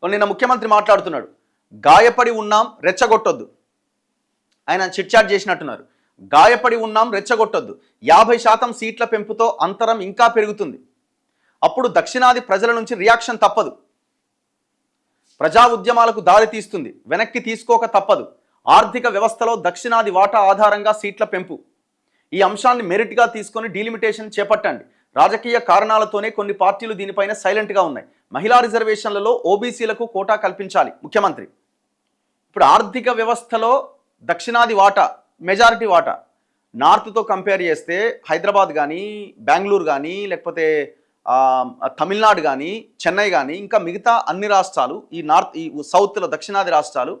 నిన్న ముఖ్యమంత్రి మాట్లాడుతున్నాడు, గాయపడి ఉన్నాం రెచ్చగొట్టొద్దు. ఆయన చిట్చాట్ చేసినట్టున్నారు. గాయపడి ఉన్నాం రెచ్చగొట్టొద్దు, 50% సీట్ల పెంపుతో అంతరం ఇంకా పెరుగుతుంది, అప్పుడు దక్షిణాది ప్రజల నుంచి రియాక్షన్ తప్పదు, ప్రజా ఉద్యమాలకు దారి తీస్తుంది, వెనక్కి తీసుకోక తప్పదు, ఆర్థిక వ్యవస్థలో దక్షిణాది వాటా ఆధారంగా సీట్ల పెంపు, ఈ అంశాన్ని మెరిట్గా తీసుకొని డీలిమిటేషన్ చేపట్టండి. రాజకీయ కారణాలతోనే కొన్ని పార్టీలు దీనిపైన సైలెంట్గా ఉన్నాయి. మహిళా రిజర్వేషన్లలో ఓబీసీలకు కోటా కల్పించాలి ముఖ్యమంత్రి. ఇప్పుడు ఆర్థిక వ్యవస్థలో దక్షిణాది వాటా మెజారిటీ వాటా నార్త్తో కంపేర్ చేస్తే హైదరాబాద్ కానీ, బెంగళూరు కానీ, లేకపోతే తమిళనాడు కానీ, చెన్నై కానీ, ఇంకా మిగతా అన్ని రాష్ట్రాలు, ఈ సౌత్లో దక్షిణాది రాష్ట్రాలు,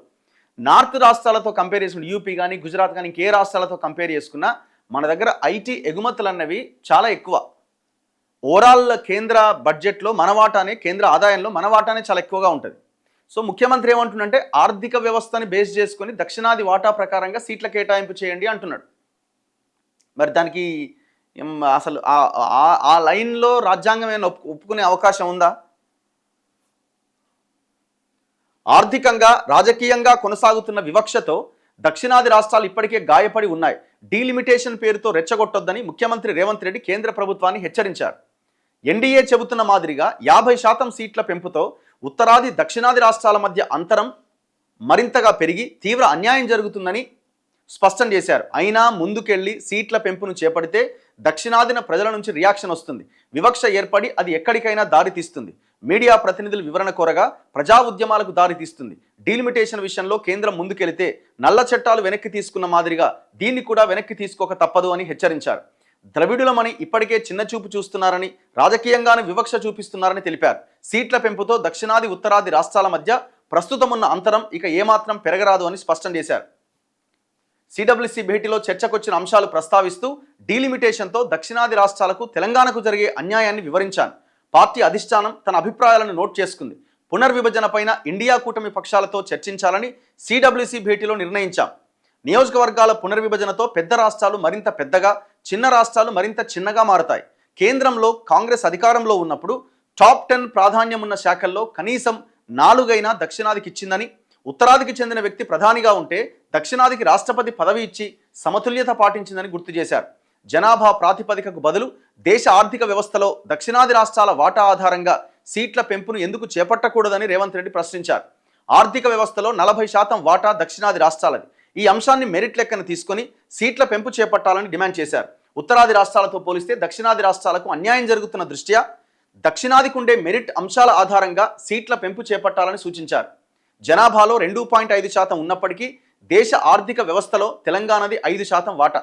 నార్త్ రాష్ట్రాలతో కంపేర్ చేసుకున్న యూపీ కానీ, గుజరాత్ కానీ, ఇంకే రాష్ట్రాలతో కంపేర్ చేసుకున్నా మన దగ్గర ఐటీ ఎగుమతులు అన్నవి చాలా ఎక్కువ. ఓవరాల్ కేంద్ర బడ్జెట్లో మన వాటానే, కేంద్ర ఆదాయంలో మన వాటానే చాలా ఎక్కువగా ఉంటుంది. సో ముఖ్యమంత్రి ఏమంటున్నంటే ఆర్థిక వ్యవస్థని బేస్ చేసుకొని దక్షిణాది వాటా ప్రకారంగా సీట్ల కేటాయింపు చేయండి అంటున్నాడు. మరి దానికి అసలు ఆ లైన్లో రాజ్యాంగం ఏమైనా ఒప్పుకునే అవకాశం ఉందా? ఆర్థికంగా రాజకీయంగా కొనసాగుతున్న వివక్షతో దక్షిణాది రాష్ట్రాలు ఇప్పటికే గాయపడి ఉన్నాయి. డీలిమిటేషన్ పేరుతో రెచ్చగొట్టొద్దని ముఖ్యమంత్రి రేవంత్ రెడ్డి కేంద్ర ప్రభుత్వాన్ని హెచ్చరించారు. ఎన్డీఏ చెబుతున్న మాదిరిగా 50% సీట్ల పెంపుతో ఉత్తరాది దక్షిణాది రాష్ట్రాల మధ్య అంతరం మరింతగా పెరిగి తీవ్ర అన్యాయం జరుగుతుందని స్పష్టం చేశారు. అయినా ముందుకెళ్లి సీట్ల పెంపును చేపడితే దక్షిణాదిన ప్రజల నుంచి రియాక్షన్ వస్తుంది, వివక్ష ఏర్పడి అది ఎక్కడికైనా దారి తీస్తుంది, మీడియా ప్రతినిధులు వివరణ కోరగా ప్రజా ఉద్యమాలకు దారి తీస్తుంది. డీలిమిటేషన్ విషయంలో కేంద్రం ముందుకెళితే నల్ల చట్టాలు వెనక్కి తీసుకున్న మాదిరిగా దీన్ని కూడా వెనక్కి తీసుకోక తప్పదు అని హెచ్చరించారు. ద్రవిడులమని ఇప్పటికే చిన్నచూపు చూస్తున్నారని, రాజకీయంగానే వివక్ష చూపిస్తున్నారని తెలిపారు. సీట్ల పెంపుతో దక్షిణాది ఉత్తరాది రాష్ట్రాల మధ్య ప్రస్తుతం ఉన్న అంతరం ఇక ఏమాత్రం పెరగరాదు అని స్పష్టం చేశారు. సిడబ్ల్యూసీ భేటీలో చర్చకొచ్చిన అంశాలు ప్రస్తావిస్తూ డీలిమిటేషన్తో దక్షిణాది రాష్ట్రాలకు, తెలంగాణకు జరిగే అన్యాయాన్ని వివరించాను. పార్టీ అధిష్టానం తన అభిప్రాయాలను నోట్ చేసుకుంది. పునర్విభజనపైన ఇండియా కూటమి పక్షాలతో చర్చించాలని సిడబ్ల్యూసీ భేటీలో నిర్ణయించాం. నియోజకవర్గాల పునర్విభజనతో పెద్ద రాష్ట్రాలు మరింత పెద్దగా, చిన్న రాష్ట్రాలు మరింత చిన్నగా మారతాయి. కేంద్రంలో కాంగ్రెస్ అధికారంలో ఉన్నప్పుడు టాప్ 10 ప్రాధాన్యం ఉన్న శాఖల్లో కనీసం 4 దక్షిణాదికి ఇచ్చిందని, ఉత్తరాదికి చెందిన వ్యక్తి ప్రధానిగా ఉంటే దక్షిణాదికి రాష్ట్రపతి పదవి ఇచ్చి సమతుల్యత పాటించిందని గుర్తు చేశారు. జనాభా ప్రాతిపదికకు బదులు దేశ ఆర్థిక వ్యవస్థలో దక్షిణాది రాష్ట్రాల వాటా ఆధారంగా సీట్ల పెంపును ఎందుకు చేపట్టకూడదని రేవంత్ రెడ్డి ప్రశ్నించారు. ఆర్థిక వ్యవస్థలో 40% వాటా దక్షిణాది రాష్ట్రాలది. ఈ అంశాన్ని మెరిట్ లెక్కన తీసుకొని సీట్ల పెంపు చేపట్టాలని డిమాండ్ చేశారు. ఉత్తరాది రాష్ట్రాలతో పోలిస్తే దక్షిణాది రాష్ట్రాలకు అన్యాయం జరుగుతున్న దృష్ట్యా దక్షిణాదికి ఉండే మెరిట్ అంశాల ఆధారంగా సీట్ల పెంపు చేపట్టాలని సూచించారు. జనాభాలో 2.5% ఉన్నప్పటికీ దేశ ఆర్థిక వ్యవస్థలో తెలంగాణది 5% వాటా.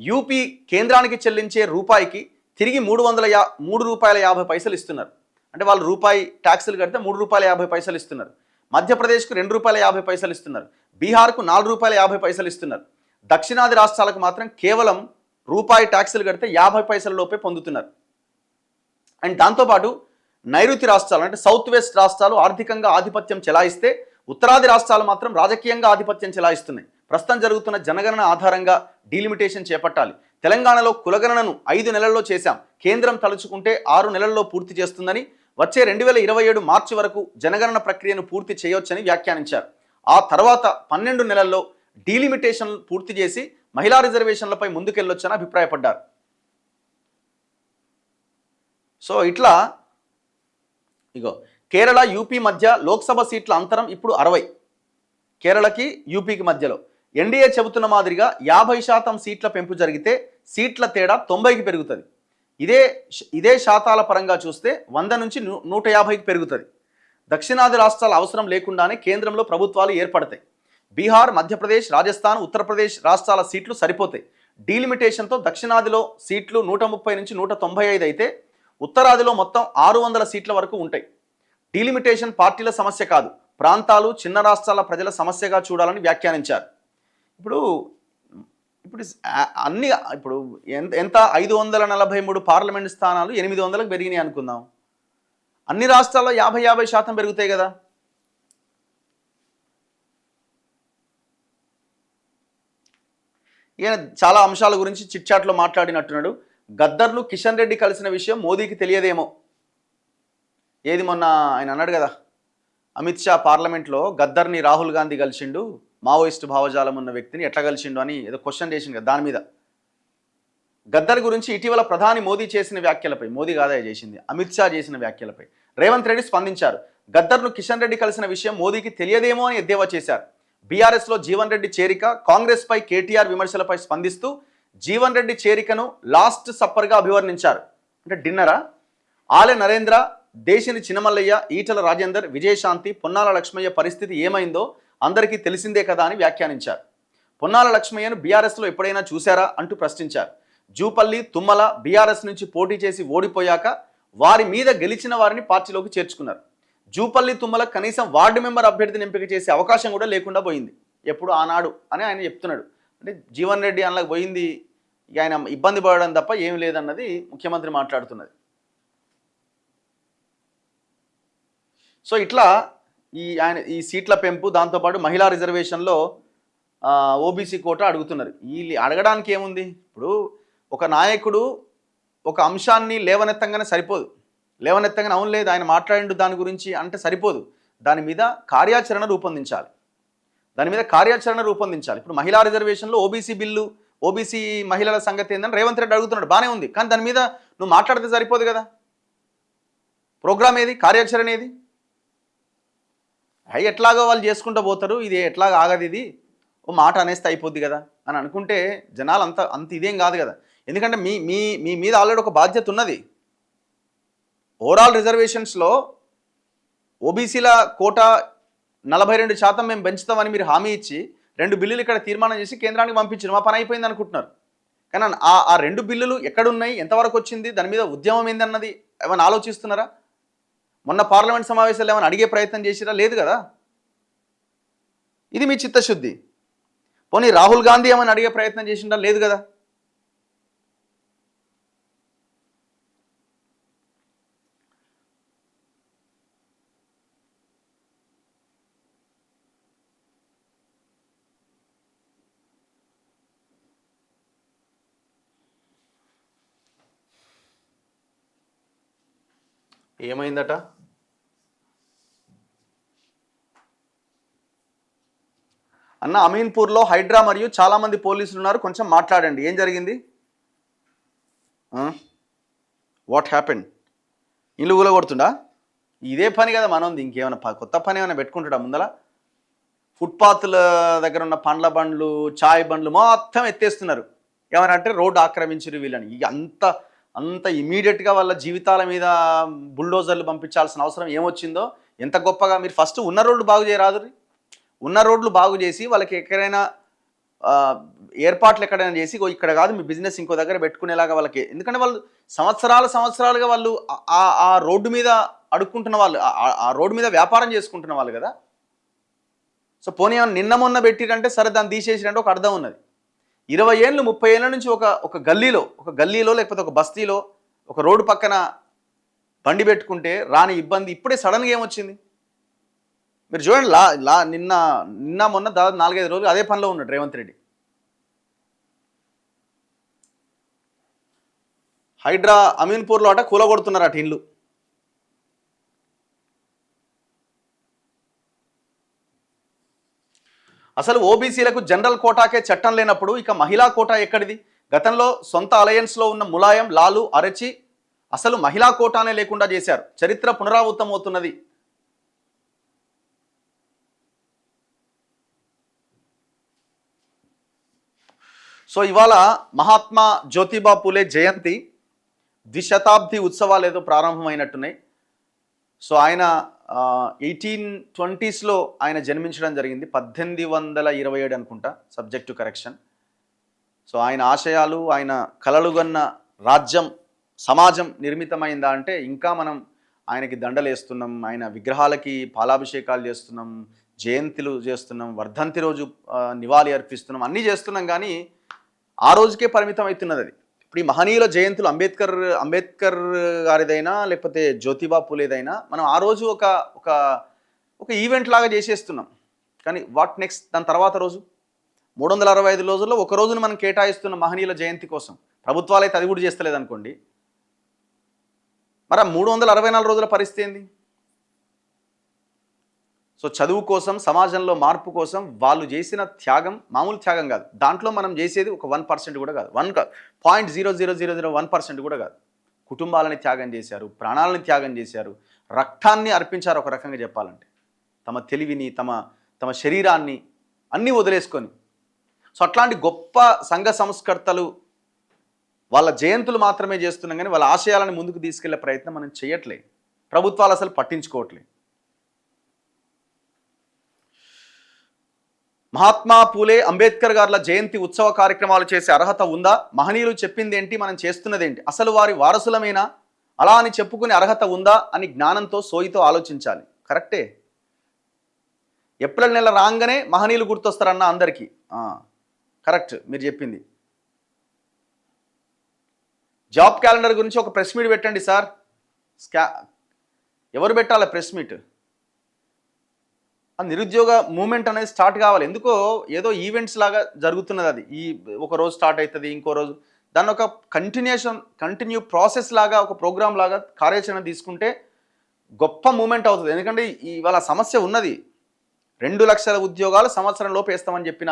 యూపీ కేంద్రానికి చెల్లించే రూపాయికి తిరిగి 3 రూపాయల 50 పైసలు ఇస్తున్నారు. అంటే వాళ్ళు రూపాయి ట్యాక్సులు కడితే 3 రూపాయల 50 పైసలు ఇస్తున్నారు. మధ్యప్రదేశ్కు 2 రూపాయల 50 పైసలు ఇస్తున్నారు. బీహార్కు 4 రూపాయల 50 పైసలు ఇస్తున్నారు. దక్షిణాది రాష్ట్రాలకు మాత్రం కేవలం రూపాయి ట్యాక్సులు కడితే 50 పైసల లోపే పొందుతున్నారు. అండ్ దాంతోపాటు నైరుతి రాష్ట్రాలు అంటే సౌత్ వెస్ట్ రాష్ట్రాలు ఆర్థికంగా ఆధిపత్యం చెలాయిస్తే ఉత్తరాది రాష్ట్రాలు మాత్రం రాజకీయంగా ఆధిపత్యం చెలాయిస్తున్నాయి. ప్రస్తుతం జరుగుతున్న జనగణన ఆధారంగా డీలిమిటేషన్ చేపట్టాలి. తెలంగాణలో కులగణనను 5 నెలల్లో చేశాం, కేంద్రం తలుచుకుంటే 6 నెలల్లో పూర్తి చేస్తుందని, వచ్చే 2027 మార్చి వరకు జనగణన ప్రక్రియను పూర్తి చేయొచ్చని వ్యాఖ్యానించారు. ఆ తర్వాత 12 నెలల్లో డీలిమిటేషన్ పూర్తి చేసి మహిళా రిజర్వేషన్లపై ముందుకెళ్ళొచ్చని అభిప్రాయపడ్డారు. సో ఇట్లా ఇగో కేరళ యూపీ మధ్య లోక్సభ సీట్ల అంతరం ఇప్పుడు 60, కేరళకి యూపీకి మధ్యలో. ఎన్డీఏ చెబుతున్న మాదిరిగా 50% సీట్ల పెంపు జరిగితే సీట్ల తేడా 90కి పెరుగుతుంది. ఇదే శాతాల పరంగా చూస్తే 100 నుంచి 150కి పెరుగుతుంది. దక్షిణాది రాష్ట్రాల అవసరం లేకుండానే కేంద్రంలో ప్రభుత్వాలు ఏర్పడతాయి. బీహార్, మధ్యప్రదేశ్, రాజస్థాన్, ఉత్తరప్రదేశ్ రాష్ట్రాల సీట్లు సరిపోతాయి. డీలిమిటేషన్తో దక్షిణాదిలో సీట్లు 130 నుంచి 195 అయితే ఉత్తరాదిలో మొత్తం 600 సీట్ల వరకు ఉంటాయి. డీలిమిటేషన్ పార్టీల సమస్య కాదు, ప్రాంతాలు, చిన్న రాష్ట్రాల ప్రజల సమస్యగా చూడాలని వ్యాఖ్యానించారు. ఇప్పుడు ఎంత 543 పార్లమెంట్ స్థానాలు 800లకు పెరిగినాయి అనుకుందాం. అన్ని రాష్ట్రాల్లో 50% పెరుగుతాయి కదా. ఈయన చాలా అంశాల గురించి చిట్చాట్లో మాట్లాడినట్టున్నాడు. గద్దర్ను కిషన్ రెడ్డి కలిసిన విషయం మోదీకి తెలియదేమో. ఏది మొన్న ఆయన అన్నాడు కదా, అమిత్ షా పార్లమెంట్లో గద్దర్ని రాహుల్ గాంధీ కలిసిండు, మావోయిస్టు భావజాలం ఉన్న వ్యక్తిని ఎట్లా కలిసిండు అని ఏదో క్వశ్చన్ చేసిండు కదా, దాని మీద గద్దర్ గురించి ఇటీవల ప్రధాని మోదీ చేసిన వ్యాఖ్యలపై, మోదీ కాదా చేసింది, అమిత్ షా చేసిన వ్యాఖ్యలపై రేవంత్ రెడ్డి స్పందించారు. గద్దర్ను కిషన్ రెడ్డి కలిసిన విషయం మోదీకి తెలియదేమో అని ఎద్దేవా చేశారు. బీఆర్ఎస్లో జీవన్ రెడ్డి చేరిక, కాంగ్రెస్పై కేటీఆర్ విమర్శలపై స్పందిస్తూ జీవన్ రెడ్డి చేరికను లాస్ట్ సప్పర్గా అభివర్ణించారు. అంటే డిన్నరా? ఆలె నరేంద్ర, దేశిని చినమల్లయ్య, ఈటల రాజేందర్, విజయశాంతి, పొన్నాల లక్ష్మయ్య పరిస్థితి ఏమైందో అందరికీ తెలిసిందే కదా అని వ్యాఖ్యానించారు. పొన్నాల లక్ష్మయ్యను బీఆర్ఎస్లో ఎప్పుడైనా చూశారా అంటూ ప్రశ్నించారు. జూపల్లి, తుమ్మల బీఆర్ఎస్ నుంచి పోటీ చేసి ఓడిపోయాక వారి మీద గెలిచిన వారిని పార్టీలోకి చేర్చుకున్నారు. జూపల్లి, తుమ్మల కనీసం వార్డు మెంబర్ అభ్యర్థిని ఎంపిక చేసే అవకాశం కూడా లేకుండా పోయింది ఎప్పుడు ఆనాడు అని ఆయన చెప్తున్నాడు. అంటే జీవన్ రెడ్డి అందులోకి పోయింది ఇక ఆయన ఇబ్బంది పడడం తప్ప ఏం లేదన్నది ముఖ్యమంత్రి మాట్లాడుతున్నది. సో ఇట్లా ఈ సీట్ల పెంపు, దాంతోపాటు మహిళా రిజర్వేషన్లో ఓబీసీ కోటా అడుగుతున్నారు. వీళ్ళు అడగడానికి ఏముంది? ఇప్పుడు ఒక నాయకుడు ఒక అంశాన్ని లేవనెత్తంగానే సరిపోదు, లేవనెత్తంగానే అవును లేదు ఆయన మాట్లాడిండు దాని గురించి అంటే సరిపోదు, దాని మీద కార్యాచరణ రూపొందించాలి, ఇప్పుడు మహిళా రిజర్వేషన్లో ఓబీసీ బిల్లు, ఓబీసీ మహిళల సంగతి ఏందని రేవంత్ రెడ్డి అడుగుతున్నాడు, బాగానే ఉంది, కానీ దాని మీద నువ్వు మాట్లాడితే సరిపోదు కదా. ప్రోగ్రామ్ ఏది, కార్యాచరణ ఏది? ఎట్లాగో వాళ్ళు చేసుకుంటూ పోతారు, ఇది ఎట్లాగ ఆగదు, ఇది ఓ మాట అనేస్తే అయిపోద్ది కదా అని అనుకుంటే జనాలు అంత ఇదేం కాదు కదా. ఎందుకంటే మీ మీద ఆల్రెడీ ఒక బాధ్యత ఉన్నది. ఓవరాల్ రిజర్వేషన్స్లో ఓబీసీల కోటా 42% మేము పెంచుతామని మీరు హామీ ఇచ్చి 2 బిల్లులు ఇక్కడ తీర్మానం చేసి కేంద్రానికి పంపించారు, మా పని అయిపోయింది అనుకుంటున్నారు. కానీ ఆ 2 బిల్లులు ఎక్కడున్నాయి, ఎంతవరకు వచ్చింది, దాని మీద ఉద్యమం ఏందన్నది ఏమైనా ఆలోచిస్తున్నారా? మొన్న పార్లమెంట్ సమావేశాలు ఏమైనా అడిగే ప్రయత్నం చేసిరా? లేదు కదా. ఇది మీ చిత్తశుద్ధి. పోనీ రాహుల్ గాంధీ ఏమైనా అడిగే ప్రయత్నం చేసిందా? లేదు కదా. ఏమైందట? అన్న అమీన్పూర్లో హైడ్రా మరియు చాలామంది పోలీసులు ఉన్నారు, కొంచెం మాట్లాడండి, ఏం జరిగింది? What happen? ఇల్లు కూలగొడుతుండా? ఇదే పని కదా మనది, ఇంకేమైనా కొత్త పని ఏమైనా పెట్టుకుంటాడా ముందర? ఫుట్పాత్ల దగ్గర ఉన్న పండ్ల బండ్లు, చాయ్ బండ్లు మొత్తం ఎత్తేస్తున్నారు. ఏమనంటే రోడ్డు ఆక్రమించారు వీళ్ళని. ఇక అంత ఇమీడియట్గా వాళ్ళ జీవితాల మీద బుల్డోజర్లు పంపించాల్సిన అవసరం ఏమొచ్చిందో, ఎంత గొప్పగా మీరు ఫస్ట్ ఉన్న రోడ్లు బాగు చేయరాదు. ఉన్న రోడ్లు బాగు చేసి వాళ్ళకి ఎక్కడైనా ఏర్పాట్లు ఎక్కడైనా చేసి ఇక్కడ కాదు మీ బిజినెస్ ఇంకో దగ్గర పెట్టుకునేలాగా వాళ్ళకి, ఎందుకంటే వాళ్ళు సంవత్సరాలుగా వాళ్ళు ఆ రోడ్డు మీద అడుక్కుంటున్న వాళ్ళు, ఆ రోడ్డు మీద వ్యాపారం చేసుకుంటున్న వాళ్ళు కదా. సో పోనీ నిన్న మొన్న పెట్టిరంటే సరే, దాన్ని తీసేసిరంటే ఒక అర్థం ఉన్నది. 20 ఏళ్ళు 30 ఏళ్ళ నుంచి ఒక గల్లీలో లేకపోతే ఒక బస్తీలో ఒక రోడ్డు పక్కన బండి పెట్టుకుంటే రాని ఇబ్బంది ఇప్పుడే సడన్గా ఏమొచ్చింది? మీరు చూడండి, నిన్న మొన్న దాదాపు 4-5 రోజులు అదే పనిలో ఉన్నాడు రేవంత్ రెడ్డి. హైడ్రా అమీన్పూర్లో అట కూలగొడుతున్నారు అటు ఇల్లు. అసలు ఓబీసీలకు జనరల్ కోటాకే చట్టం లేనప్పుడు ఇక మహిళా కోటా ఎక్కడిది? గతంలో సొంత అలయన్స్లో ఉన్న ములాయం, లాలు, అరచి అసలు మహిళా కోటానే లేకుండా చేశారు. చరిత్ర పునరావృతమవుతున్నది. సో ఇవాళ మహాత్మా జ్యోతిబా పూలే జయంతి, ద్విశతాబ్ది ఉత్సవాలు ఏదో ప్రారంభమైనట్టున్నాయి. సో ఆయన 1820స్లో ఆయన జన్మించడం జరిగింది, 1827 అనుకుంటా, సబ్జెక్ట్ టు కరెక్షన్. సో ఆయన ఆశయాలు, ఆయన కలలుగన్న రాజ్యం, సమాజం నిర్మితమైందా అంటే ఇంకా మనం ఆయనకి దండలేస్తున్నాం, ఆయన విగ్రహాలకి పాలాభిషేకాలు చేస్తున్నాం, జయంతులు చేస్తున్నాం, వర్ధంతి రోజు నివాళి అర్పిస్తున్నాం, అన్నీ చేస్తున్నాం, కానీ ఆ రోజుకే పరిమితం అవుతున్నది అది. ఇప్పుడు ఈ మహనీయుల జయంతులు అంబేద్కర్ గారిదైనా లేకపోతే జ్యోతిబా పూలేదైనా మనం ఆ రోజు ఒక ఈవెంట్ లాగా చేసేస్తున్నాం. కానీ వాట్ నెక్స్ట్? దాని తర్వాత రోజు 365 రోజుల్లో ఒక రోజును మనం కేటాయిస్తున్న మహనీయుల జయంతి కోసం. ప్రభుత్వాలు అయితే అది కూడా చేస్తలేదు అనుకోండి, మరి 364 రోజుల పరిస్థితి ఏంది? సో చదువు కోసం, సమాజంలో మార్పు కోసం వాళ్ళు చేసిన త్యాగం మామూలు త్యాగం కాదు. దాంట్లో మనం చేసేది ఒక 1% కూడా కాదు, 0.00001% కూడా కాదు. కుటుంబాలని త్యాగం చేశారు, ప్రాణాలని త్యాగం చేశారు, రక్తాన్ని అర్పించారు. ఒక రకంగా చెప్పాలంటే తమ తెలివిని, తమ శరీరాన్ని అన్నీ వదిలేసుకొని. సో అట్లాంటి గొప్ప సంఘ సంస్కర్తలు వాళ్ళ జయంతులు మాత్రమే చేస్తున్నాం, కానీ వాళ్ళ ఆశయాలను ముందుకు తీసుకెళ్లే ప్రయత్నం మనం చేయట్లే. ప్రభుత్వాలు అసలు పట్టించుకోవట్లే. మహాత్మా పూలే అంబేద్కర్ గార్ల జయంతి ఉత్సవ కార్యక్రమాలు చేసే అర్హత ఉందా? మహనీయులు చెప్పింది ఏంటి, మనం చేస్తున్నదేంటి, అసలు వారి వారసులమేనా, అలా అని చెప్పుకునే అర్హత ఉందా అని జ్ఞానంతో, సోయితో ఆలోచించాలి. కరెక్టే. ఏప్రిల్ నెల రాగానే మహనీయులు గుర్తొస్తారన్న అందరికీ. కరెక్ట్ మీరు చెప్పింది. జాబ్ క్యాలెండర్ గురించి ఒక ప్రెస్ మీట్ పెట్టండి సార్. ఎవరు పెట్టాలి ప్రెస్ మీట్? ఆ నిరుద్యోగ మూమెంట్ అనేది స్టార్ట్ కావాలి. ఎందుకో ఏదో ఈవెంట్స్ లాగా జరుగుతున్నది. అది ఒక రోజు స్టార్ట్ అవుతుంది, ఇంకో రోజు దాన్ని ఒక కంటిన్యూ ప్రాసెస్ లాగా, ఒక ప్రోగ్రామ్ లాగా కార్యాచరణ తీసుకుంటే గొప్ప మూమెంట్ అవుతుంది. ఎందుకంటే ఇవాళ సమస్య ఉన్నది. 2 లక్షల ఉద్యోగాలు సంవత్సరం లోపు వేస్తామని చెప్పిన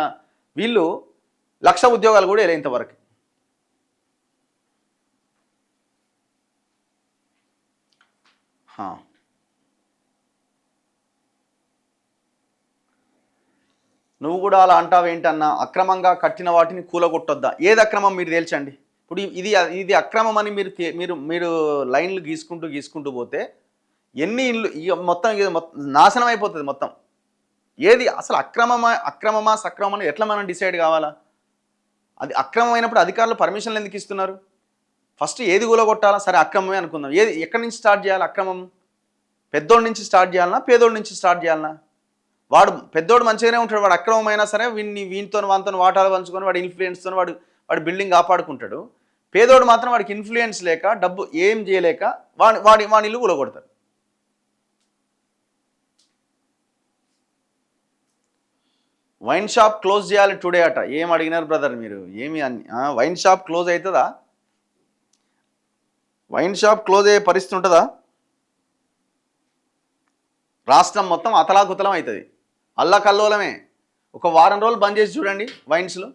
వీళ్ళు 1,00,000 ఉద్యోగాలు కూడా వేలేంతవరకు. నువ్వు కూడా అలా అంటావేంటన్నా? అక్రమంగా కట్టిన వాటిని కూలగొట్టొద్దా? ఏది అక్రమం మీరు తేల్చండి. ఇప్పుడు ఇది అక్రమం అని మీరు లైన్లు గీసుకుంటూ పోతే ఎన్ని ఇల్లు మొత్తం నాశనం అయిపోతుంది మొత్తం. ఏది అసలు అక్రమమా సక్రమమా ఎట్లా మనం డిసైడ్ కావాలా? అది అక్రమమైనప్పుడు అధికారులు పర్మిషన్లు ఎందుకు ఇస్తున్నారు? ఫస్ట్ ఏది కూలగొట్టాలా? సరే అక్రమమే అనుకుందాం. ఎక్కడి నుంచి స్టార్ట్ చేయాలి అక్రమం? పెద్దోడి నుంచి స్టార్ట్ చేయాలన్నా, పేదోడి నుంచి స్టార్ట్ చేయాలన్నా? వాడు పెద్దోడు మంచిగానే ఉంటాడు, వాడు అక్రమమైనా సరే వీనితో వాటాలు పంచుకొని వాడి ఇన్ఫ్లుయెన్స్తో వాడి బిల్డింగ్ కాపాడుకుంటాడు. పేదోడు మాత్రం వాడికి ఇన్ఫ్లుయెన్స్ లేక, డబ్బు ఏం చేయలేక వాడి ఇల్లు కూలగొడతాడు. వైన్ షాప్ క్లోజ్ చేయాలి టుడే అట. ఏం అడిగినారు బ్రదర్ మీరు? ఏమి వైన్ షాప్ క్లోజ్ అవుతుందా? వైన్ షాప్ క్లోజ్ అయ్యే పరిస్థితి ఉంటుందా? రాష్ట్రం మొత్తం అతలాకుతలం అవుతుంది, అల్లకల్లోలమే. ఒక వారం రోజులు బంద్ చేసి చూడండి వైన్స్లో.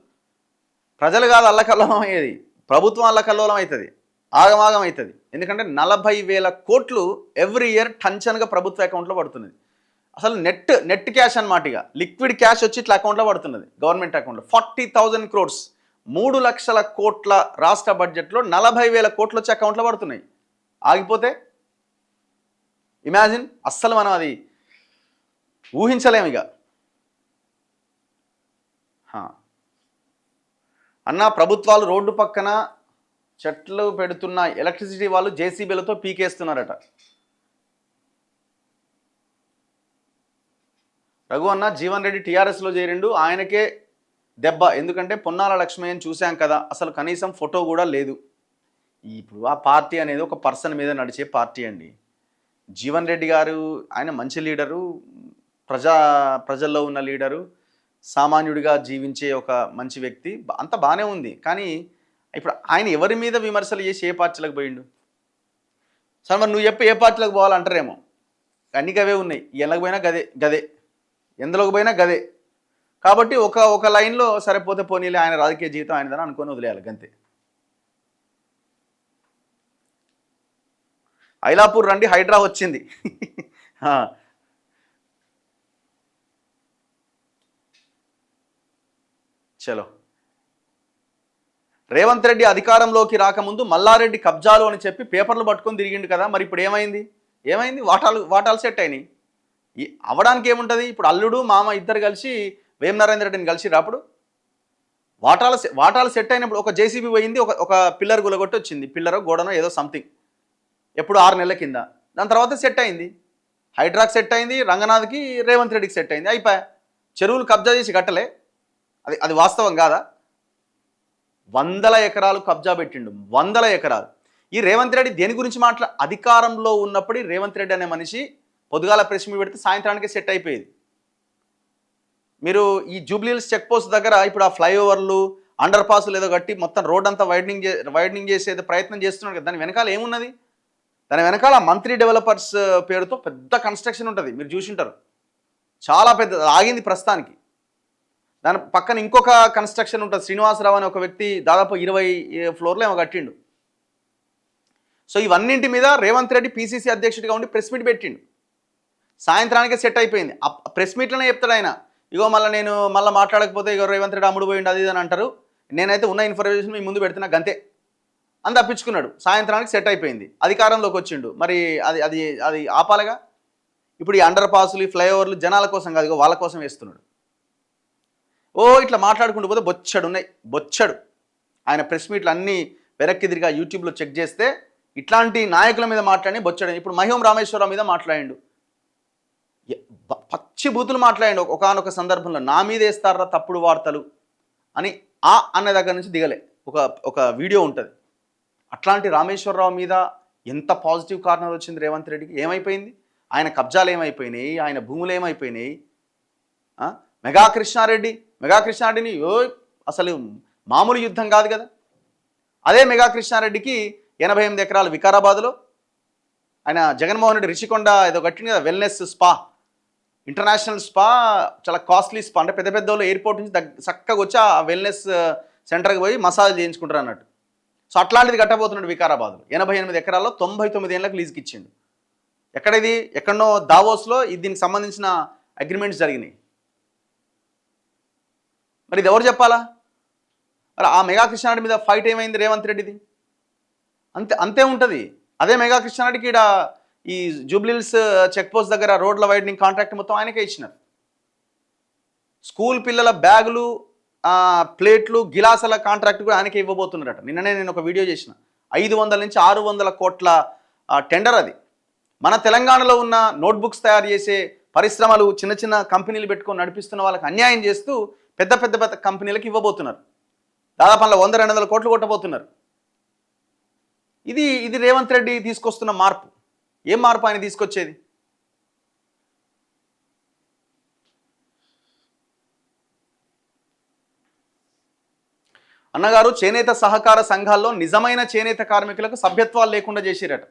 ప్రజలు కాదు అల్లకల్లోలం అయ్యేది, ప్రభుత్వం అల్లకల్లోలం అవుతుంది, ఆగమాగం అవుతుంది. ఎందుకంటే 40,000 కోట్లు ఎవ్రీ ఇయర్ టంచన్గా ప్రభుత్వ అకౌంట్లో పడుతున్నది. అసలు నెట్ క్యాష్ అనమాట. ఇక లిక్విడ్ క్యాష్ వచ్చి ఇట్లా అకౌంట్లో పడుతున్నది, గవర్నమెంట్ అకౌంట్లో 40,000 crores. 3 లక్షల కోట్ల రాష్ట్ర బడ్జెట్లో 40,000 కోట్లు వచ్చి అకౌంట్లో పడుతున్నాయి. ఆగిపోతే ఇమాజిన్. అస్సలు మనం అది ఊహించలేము. ఇక అన్న ప్రభుత్వాలు రోడ్డు పక్కన చెట్లు పెడుతున్న ఎలక్ట్రిసిటీ వాళ్ళు జేసీబీలతో పీకేస్తున్నారట. రఘు అన్న జీవన్ రెడ్డి టీఆర్ఎస్లో చేరిండు, ఆయనకే దెబ్బ. ఎందుకంటే పొన్నాల లక్ష్మయ్యని చూశాం కదా, అసలు కనీసం ఫోటో కూడా లేదు. ఇప్పుడు ఆ పార్టీ అనేది ఒక పర్సన్ మీద నడిచే పార్టీ అండి. జీవన్ రెడ్డి గారు ఆయన మంచి లీడరు, ప్రజల్లో ఉన్న లీడరు, సామాన్యుడిగా జీవించే ఒక మంచి వ్యక్తి, అంత బాగానే ఉంది. కానీ ఇప్పుడు ఆయన ఎవరి మీద విమర్శలు చేసి ఏ పార్టీలకు పోయిండు? సరే మరి నువ్వు చెప్పి ఏ పార్టీలకు పోవాలంటారేమో, అన్ని గవే ఉన్నాయి. ఎన్నకు పోయినా గదే, ఎందులోకి పోయినా గదే. కాబట్టి ఒక లైన్లో సరిపోతే పోనీలే, ఆయన రాజకీయ జీవితం ఆయనదని అనుకొని వదిలేయాలి గంతే. ఐలాపూర్ రండి, హైడ్రా వచ్చింది. చలో. రేవంత్ రెడ్డి అధికారంలోకి రాకముందు మల్లారెడ్డి కబ్జాలు అని చెప్పి పేపర్లు పట్టుకొని తిరిగిండు కదా, మరి ఇప్పుడు ఏమైంది? వాటాలు సెట్ అయినాయి. అవడానికి ఏముంటుంది? ఇప్పుడు అల్లుడు మామ ఇద్దరు కలిసి వేం నరేంద్ర రెడ్డిని కలిసి రాప్పుడు వాటాలు సెట్ అయినప్పుడు ఒక జేసీబీ పోయింది, ఒక పిల్లర్ గులగొట్టి వచ్చింది, పిల్లరో గోడనో ఏదో సంథింగ్. ఎప్పుడు 6 నెలల కింద. దాని తర్వాత సెట్ అయింది, హైడ్రాక్ సెట్ అయింది, రంగనాథ్కి రేవంత్ రెడ్డికి సెట్ అయింది, అయిపోయా. చెరువులు కబ్జా చేసి కట్టలే, అది వాస్తవం కాదా? 100 ఎకరాలు కబ్జా పెట్టిండు, 100 ఎకరాలు. ఈ రేవంత్ రెడ్డి దేని గురించి అధికారంలో ఉన్నప్పుడు రేవంత్ రెడ్డి అనే మనిషి పొద్దుగాల ప్రెస్ మీట్ పెడితే సాయంత్రానికి సెట్ అయిపోయేది. మీరు ఈ జూబ్లీహిల్స్ చెక్ పోస్ట్ దగ్గర ఇప్పుడు ఆ ఫ్లైఓవర్లు, అండర్ పాస్లు ఏదో కట్టి మొత్తం రోడ్ అంతా వైడనింగ్ చేసే ప్రయత్నం చేస్తున్నాడు కదా, దాని వెనకాల ఏమున్నది? దాని వెనకాల మంత్రి డెవలపర్స్ పేరుతో పెద్ద కన్స్ట్రక్షన్ ఉంటుంది, మీరు చూసింటారు. చాలా పెద్ద ఆగింది ప్రస్తుతానికి. దాని పక్కన ఇంకొక కన్స్ట్రక్షన్ ఉంటుంది, శ్రీనివాసరావు అనే ఒక వ్యక్తి దాదాపు 20 ఫ్లోర్లు ఏమో కట్టిండు. సో ఇవన్నింటి మీద రేవంత్ రెడ్డి పీసీసీ అధ్యక్షుడిగా ఉండి ప్రెస్ మీట్ పెట్టిండు. సాయంత్రానికే సెట్ అయిపోయింది. ప్రెస్ మీట్లోనే చెప్తాడు ఆయన, ఇగో నేను మళ్ళీ మాట్లాడకపోతే ఇగో రేవంత్ రెడ్డి అమ్ముడు పోయిండు అది ఇది అని అంటారు, నేనైతే ఉన్న ఇన్ఫర్మేషన్ మీ ముందు పెడుతున్నా గంతే అని తప్పించుకున్నాడు. సాయంత్రానికి సెట్ అయిపోయింది, అధికారంలోకి వచ్చిండు. మరి అది అది అది ఆపాలగా. ఇప్పుడు ఈ అండర్ పాసులు, ఈ ఫ్లైఓవర్లు జనాల కోసం కాదు, వాళ్ళ కోసం వేస్తున్నాడు. ఇట్లా మాట్లాడుకుంటూ పోతే బొచ్చడు ఉన్నాయి, బొచ్చడు. ఆయన ప్రెస్ మీట్లు అన్నీ వెనక్కి తిరిగా యూట్యూబ్లో చెక్ చేస్తే ఇట్లాంటి నాయకుల మీద మాట్లాడి బొచ్చడు. ఇప్పుడు మహిం రామేశ్వరరావు మీద మాట్లాడిండు, పచ్చి బూతులు మాట్లాడిండు. ఒకానొక సందర్భంలో నా మీద వేస్తారా తప్పుడు వార్తలు అని అన్న దగ్గర నుంచి దిగలే. ఒక వీడియో ఉంటుంది. అట్లాంటి రామేశ్వరరావు మీద ఎంత పాజిటివ్ కార్నర్ వచ్చింది రేవంత్ రెడ్డికి. ఏమైపోయింది? ఆయన కబ్జాలు ఏమైపోయినాయి, ఆయన భూములు ఏమైపోయినాయి. మెగా కృష్ణారెడ్డిని అసలు మామూలు యుద్ధం కాదు కదా. అదే మెగా కృష్ణారెడ్డికి 88 ఎకరాలు వికారాబాద్లో, ఆయన జగన్మోహన్ రెడ్డి రిషికొండ ఏదో కట్టింది కదా, వెల్నెస్ స్పా, ఇంటర్నేషనల్ స్పా, చాలా కాస్ట్లీ స్పా. అంటే పెద్ద పెద్ద వాళ్ళు ఎయిర్పోర్ట్ నుంచి చక్కగా వచ్చి ఆ వెల్నెస్ సెంటర్కి పోయి మసాజ్ చేయించుకుంటారు అన్నట్టు. సో అట్లాంటిది కట్టబోతున్నాడు వికారాబాద్లో. 88 ఎకరాల్లో 99 ఏళ్ళకి లీజుకి ఇచ్చిండు. ఎక్కడిది? ఎక్కడనో దావోస్లో దీనికి సంబంధించిన అగ్రిమెంట్స్ జరిగినాయి. మరి ఇది ఎవరు చెప్పాలా? మరి ఆ మెగా కృష్ణారెడ్డి మీద ఫైట్ ఏమైంది రేవంత్ రెడ్డిది? అంతే ఉంటుంది. అదే మెగా కృష్ణారెడ్డికి ఇక్కడ ఈ జూబ్లీహిల్స్ చెక్ పోస్ట్ దగ్గర రోడ్ల వైడనింగ్ కాంట్రాక్ట్ మొత్తం ఆయనకే ఇచ్చినారు. స్కూల్ పిల్లల బ్యాగులు, ప్లేట్లు, గిలాసాల కాంట్రాక్ట్ కూడా ఆయనకే ఇవ్వబోతున్నారట. నిన్ననే నేను ఒక వీడియో చేసిన. 500 నుంచి 600 కోట్ల టెండర్ అది. మన తెలంగాణలో ఉన్న నోట్బుక్స్ తయారు చేసే పరిశ్రమలు, చిన్న చిన్న కంపెనీలు పెట్టుకొని నడిపిస్తున్న వాళ్ళకి అన్యాయం చేస్తూ పెద్ద కంపెనీలకు ఇవ్వబోతున్నారు. దాదాపు 100-200 కోట్లు కొట్టబోతున్నారు. ఇది రేవంత్ రెడ్డి తీసుకొస్తున్న మార్పు. ఏం మార్పు ఆయన తీసుకొచ్చేది? అన్నగారు చేనేత సహకార సంఘాల్లో నిజమైన చేనేత కార్మికులకు సభ్యత్వాలు లేకుండా చేసిరట.